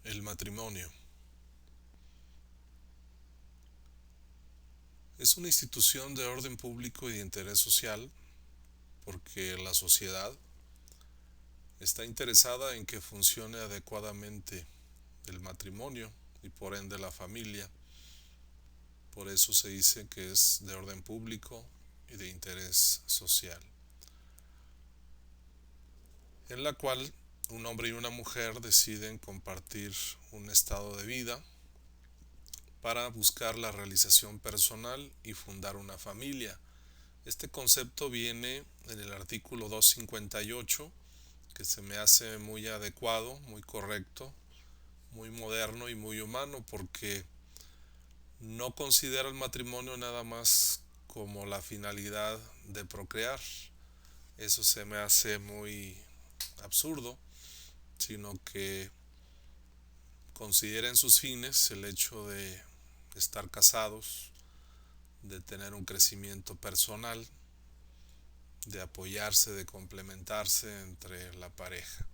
El matrimonio es una institución de orden público y de interés social porque la sociedad está interesada en que funcione adecuadamente el matrimonio y por ende la familia. Por eso se dice que es de orden público y de interés social, en la cual un hombre y una mujer deciden compartir un estado de vida para buscar la realización personal y fundar una familia. Este concepto viene en el artículo 258, que se me hace muy adecuado, muy correcto, muy moderno y muy humano, porque no considera el matrimonio nada más como la finalidad de procrear. Eso se me hace muy absurdo, sino que considera en sus fines el hecho de estar casados, de tener un crecimiento personal, de apoyarse, de complementarse entre la pareja.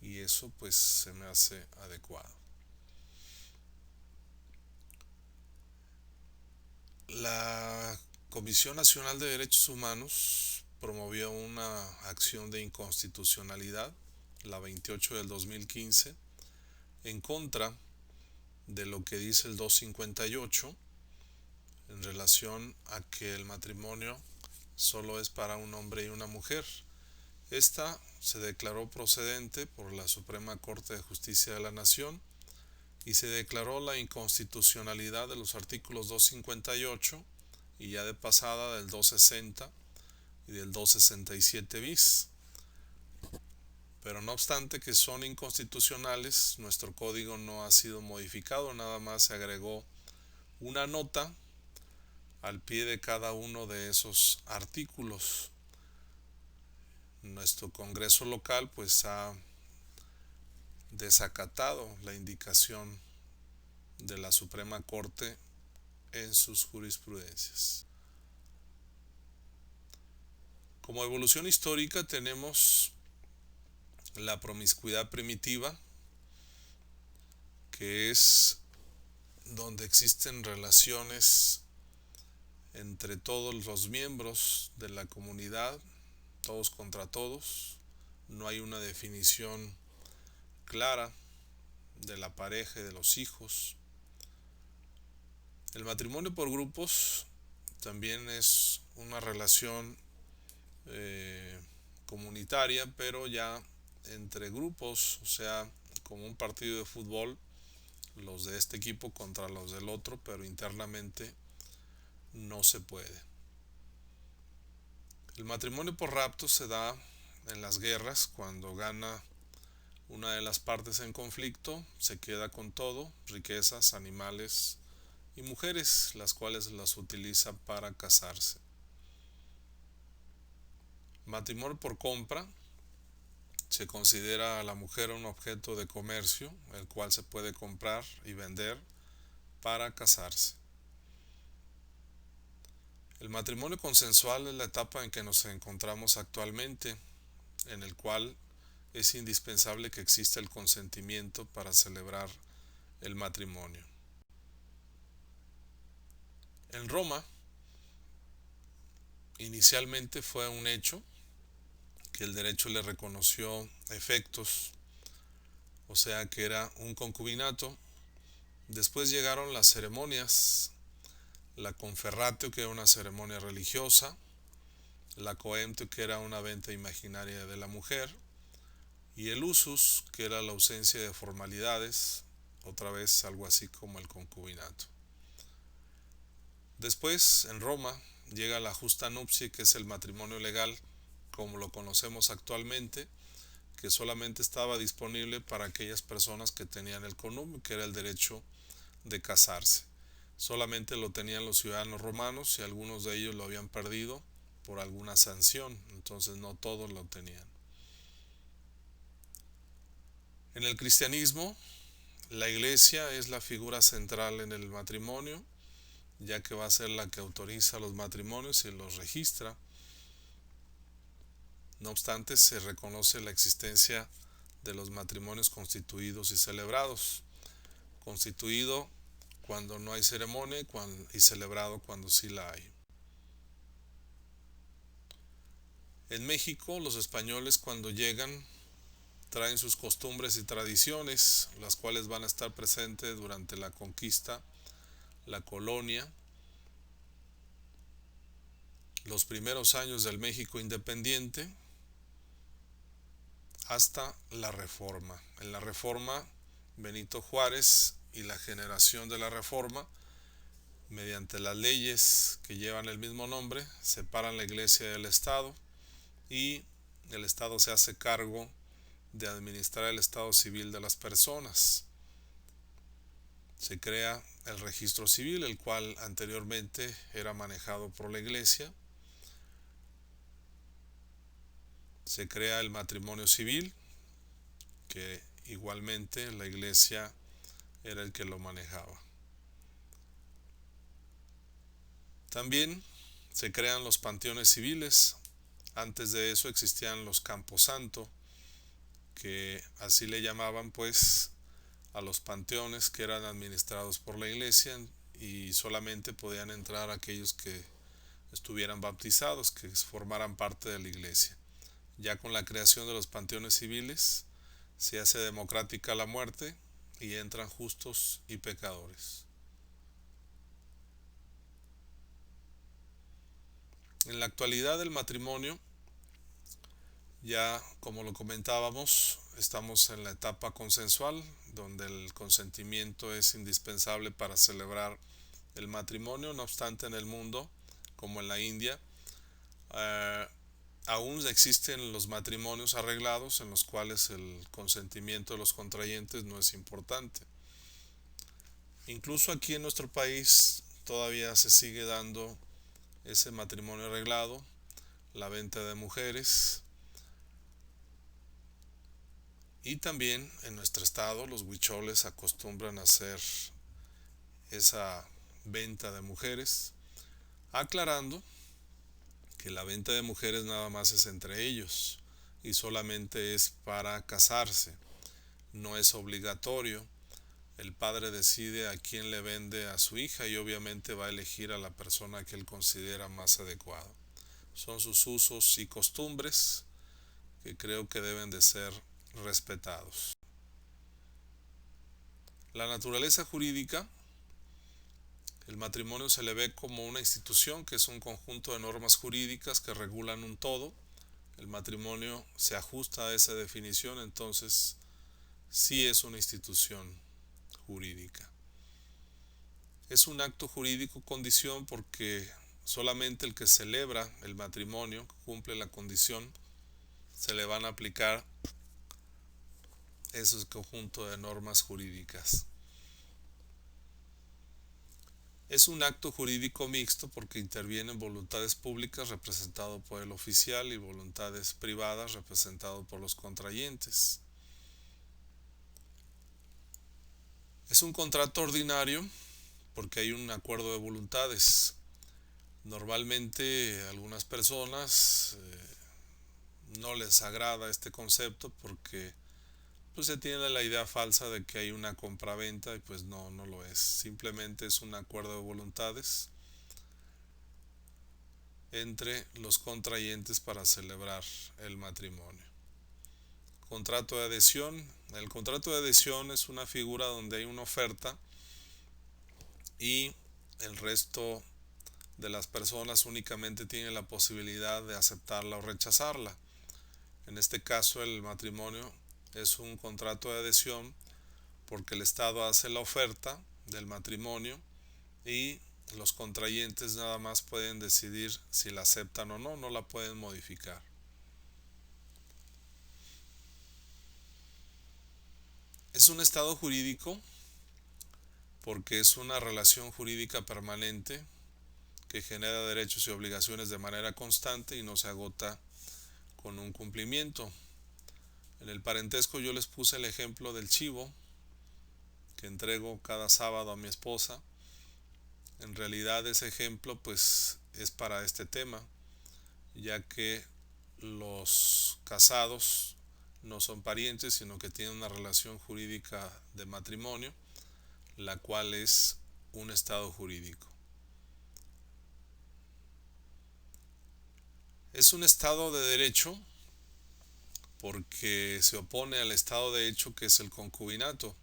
Y eso pues se me hace adecuado. La Comisión Nacional de Derechos Humanos promovió una acción de inconstitucionalidad, la 28 del 2015, en contra de lo que dice el 258 en relación a que el matrimonio solo es para un hombre y una mujer. Esta se declaró procedente por la Suprema Corte de Justicia de la Nación y se declaró la inconstitucionalidad de los artículos 258 y ya de pasada del 260 y del 267 bis. Pero no obstante que son inconstitucionales, nuestro código no ha sido modificado, nada más se agregó una nota al pie de cada uno de esos artículos. Nuestro Congreso local pues ha desacatado la indicación de la Suprema Corte en sus jurisprudencias. Como evolución histórica tenemos la promiscuidad primitiva, que es donde existen relaciones entre todos los miembros de la comunidad, todos contra todos. No hay una definición clara de la pareja y de los hijos. El matrimonio por grupos también es una relación comunitaria, pero ya entre grupos, o sea, como un partido de fútbol, los de este equipo contra los del otro, pero internamente no se puede. El matrimonio por rapto se da en las guerras, cuando gana una de las partes en conflicto, se queda con todo, riquezas, animales y mujeres, las cuales las utiliza para casarse. Matrimonio por compra: se considera a la mujer un objeto de comercio, el cual se puede comprar y vender para casarse. El matrimonio consensual es la etapa en que nos encontramos actualmente, en el cual es indispensable que exista el consentimiento para celebrar el matrimonio. En Roma, inicialmente fue un hecho que el derecho le reconoció efectos, o sea que era un concubinato. Después llegaron las ceremonias: la conferratio, que era una ceremonia religiosa; la coemptio, que era una venta imaginaria de la mujer; y el usus, que era la ausencia de formalidades, otra vez algo así como el concubinato. Después, en Roma, llega la justa nuptia, que es el matrimonio legal como lo conocemos actualmente, que solamente estaba disponible para aquellas personas que tenían el conubio, que era el derecho de casarse. Solamente lo tenían los ciudadanos romanos y algunos de ellos lo habían perdido por alguna sanción, entonces no todos lo tenían. En el cristianismo, la iglesia es la figura central en el matrimonio, ya que va a ser la que autoriza los matrimonios y los registra. No obstante, se reconoce la existencia de los matrimonios constituidos y celebrados. Constituido cuando no hay ceremonia y celebrado cuando sí la hay. En México, los españoles cuando llegan traen sus costumbres y tradiciones, las cuales van a estar presentes durante la conquista, la colonia, los primeros años del México independiente, hasta la Reforma. En la Reforma, Benito Juárez y la generación de la Reforma, mediante las leyes que llevan el mismo nombre, separan la Iglesia del Estado y el Estado se hace cargo de administrar el estado civil de las personas. Se crea el registro civil, el cual anteriormente era manejado por la Iglesia. Se crea el matrimonio civil, que igualmente la Iglesia era el que lo manejaba. También se crean los panteones civiles. Antes de eso existían los camposanto, que así le llamaban pues a los panteones que eran administrados por la Iglesia, y solamente podían entrar aquellos que estuvieran bautizados, que formaran parte de la Iglesia. Ya con la creación de los panteones civiles se hace democrática la muerte y entran justos y pecadores. En la actualidad el matrimonio, ya como lo comentábamos, estamos en la etapa consensual, donde el consentimiento es indispensable para celebrar el matrimonio. No obstante, en el mundo, como en la India, aún existen los matrimonios arreglados en los cuales el consentimiento de los contrayentes no es importante. Incluso aquí en nuestro país todavía se sigue dando ese matrimonio arreglado, la venta de mujeres, y también en nuestro estado los huicholes acostumbran a hacer esa venta de mujeres, aclarando que la venta de mujeres nada más es entre ellos y solamente es para casarse, no es obligatorio. El padre decide a quién le vende a su hija y obviamente va a elegir a la persona que él considera más adecuada. Son sus usos y costumbres que creo que deben de ser respetados. La naturaleza jurídica, el matrimonio se le ve como una institución, que es un conjunto de normas jurídicas que regulan un todo. El matrimonio se ajusta a esa definición, entonces sí es una institución jurídica. Es un acto jurídico condición porque solamente el que celebra el matrimonio, cumple la condición, se le van a aplicar ese conjunto de normas jurídicas. Es un acto jurídico mixto porque intervienen voluntades públicas representado por el oficial y voluntades privadas representado por los contrayentes. Es un contrato ordinario porque hay un acuerdo de voluntades. Normalmente a algunas personas no les agrada este concepto porque pues se tiene la idea falsa de que hay una compraventa y pues no lo es. Simplemente es un acuerdo de voluntades entre los contrayentes para celebrar el matrimonio. Contrato de adhesión. El contrato de adhesión es una figura donde hay una oferta y el resto de las personas únicamente tienen la posibilidad de aceptarla o rechazarla. En este caso el matrimonio es un contrato de adhesión porque el Estado hace la oferta del matrimonio y los contrayentes nada más pueden decidir si la aceptan o no, no la pueden modificar. Es un estado jurídico porque es una relación jurídica permanente que genera derechos y obligaciones de manera constante y no se agota con un cumplimiento. En el parentesco yo les puse el ejemplo del chivo que entrego cada sábado a mi esposa. En realidad ese ejemplo pues es para este tema, ya que los casados no son parientes, sino que tienen una relación jurídica de matrimonio, la cual es un estado jurídico. Es un estado de derecho porque se opone al estado de hecho, que es el concubinato.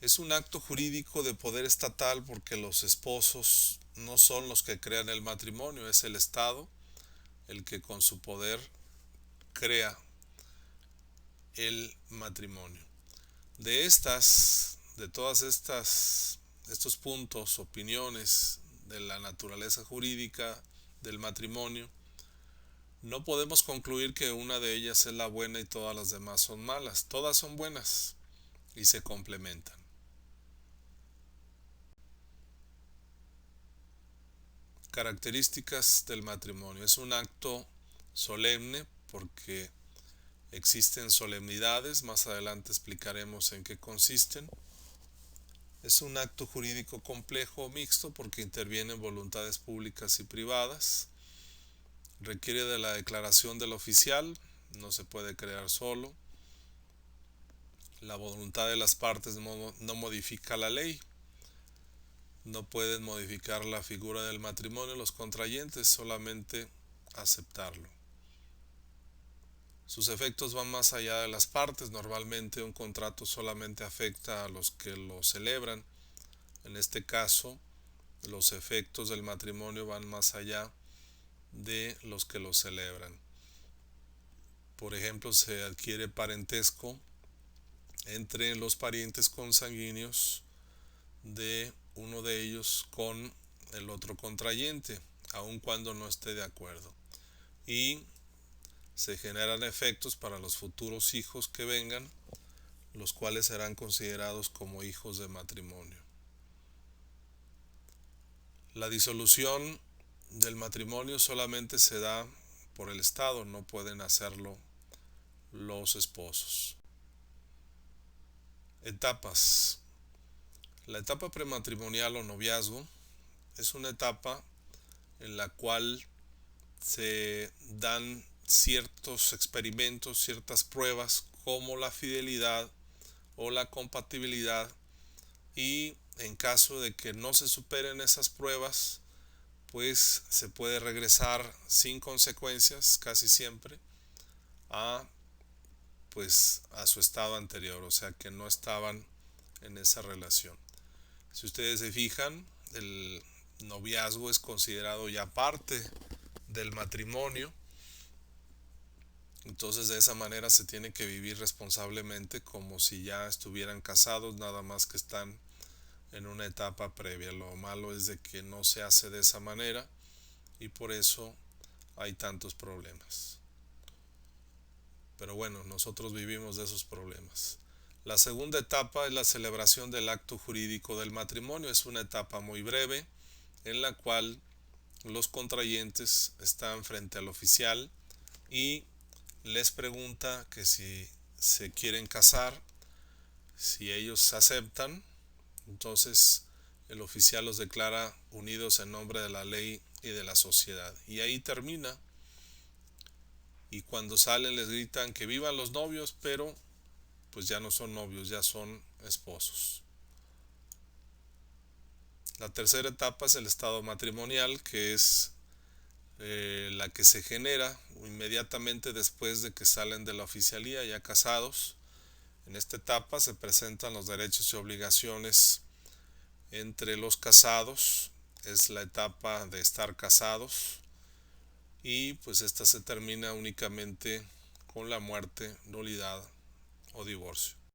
Es un acto jurídico de poder estatal porque los esposos no son los que crean el matrimonio, es el Estado el que con su poder crea el matrimonio. De todas estos puntos, opiniones de la naturaleza jurídica del matrimonio, no podemos concluir que una de ellas es la buena y todas las demás son malas. Todas son buenas y se complementan. Características del matrimonio. Es un acto solemne porque existen solemnidades, más adelante explicaremos en qué consisten. Es un acto jurídico complejo o mixto porque intervienen voluntades públicas y privadas. Requiere de la declaración del oficial, no se puede crear solo. La voluntad de las partes no modifica la ley. No pueden modificar la figura del matrimonio los contrayentes, solamente aceptarlo. Sus efectos van más allá de las partes. Normalmente un contrato solamente afecta a los que lo celebran. En este caso, los efectos del matrimonio van más allá de los que lo celebran. Por ejemplo, se adquiere parentesco entre los parientes consanguíneos de uno de ellos con el otro contrayente, aun cuando no esté de acuerdo. Y se generan efectos para los futuros hijos que vengan, los cuales serán considerados como hijos de matrimonio. La disolución del matrimonio solamente se da por el Estado, no pueden hacerlo los esposos. Etapas. La etapa prematrimonial o noviazgo es una etapa en la cual se dan ciertos experimentos, ciertas pruebas como la fidelidad o la compatibilidad, y en caso de que no se superen esas pruebas, pues se puede regresar sin consecuencias casi siempre a su estado anterior, o sea que no estaban en esa relación. Si ustedes se fijan, el noviazgo es considerado ya parte del matrimonio, entonces de esa manera se tiene que vivir responsablemente como si ya estuvieran casados, nada más que están en una etapa previa. Lo malo es de que no se hace de esa manera y por eso hay tantos problemas. Pero bueno, nosotros vivimos de esos problemas. La segunda etapa es la celebración del acto jurídico del matrimonio. Es una etapa muy breve en la cual los contrayentes están frente al oficial y les pregunta que si se quieren casar. Si ellos aceptan, entonces el oficial los declara unidos en nombre de la ley y de la sociedad. Y ahí termina. Y cuando salen les gritan que vivan los novios, pero pues ya no son novios, ya son esposos. La tercera etapa es el estado matrimonial, que es la que se genera inmediatamente después de que salen de la oficialía ya casados. En esta etapa se presentan los derechos y obligaciones entre los casados. Es la etapa de estar casados y pues esta se termina únicamente con la muerte, nulidad o divorcio.